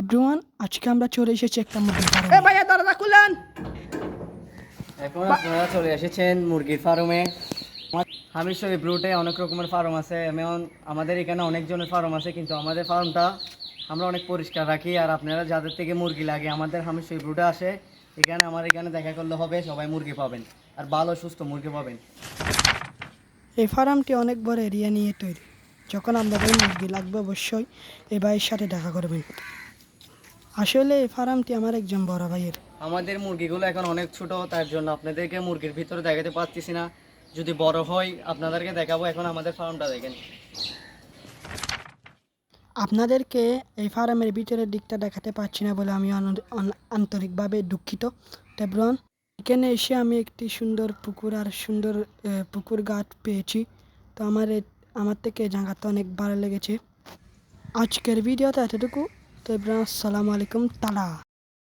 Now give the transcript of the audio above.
Everyone, আজকে আমরা চলে এসেছি একটা মুরগির ফার্মে। ভাইয়া দরজা খুলেন। এখন আপনারা চলে এসেছেন মুরগির ফার্মে। হামিদ শরীফ রুটে অনেক রকমের ফার্ম আছে, যেমন আমাদের এখানে অনেকজনের ফার্ম আছে, কিন্তু আমাদের ফার্মটা আমরা অনেক পরিষ্কার রাখি। আর আপনারা যাদের থেকে মুরগি লাগে আমাদের হামিদ শরীফ রুটে আসে, আমার এখানে দেখা করলে হবে, সবাই মুরগি পাবেন আর ভালো সুস্থ মুরগি পাবেন। এই ফার্মটি অনেক বড় এরিয়া নিয়ে তৈরি। যখন আপনাদের মুরগি লাগবে অবশ্যই এই ভাইয়ের সাথে দেখা করবেন। আসলে এই ফার্মটি আমার একজন বড় ভাইয়ের। আমাদের মুরগিগুলো এখন অনেক ছোট, তার জন্য আপনাদেরকে মুরগির ভিতরে দেখাতে পারতেছি না। যদি বড় হয় আপনাদেরকে দেখাবো। এখন আমাদের ফার্মটা দেখেন। আপনাদেরকে এই ফার্মের ভিতরের দিকটা দেখাতে পারছি না বলে আমি আন্তরিকভাবে দুঃখিত। এভরিওয়ান, এখানে এসে আমি একটি সুন্দর পুকুর আর সুন্দর পুকুর ঘাট পেয়েছি। তো আমার থেকে জায়গাটা অনেক ভালো লেগেছে। আজকের ভিডিওতে এতটুকু। তো এভরিওয়ান, আসসালামু আলাইকুম, টাটা।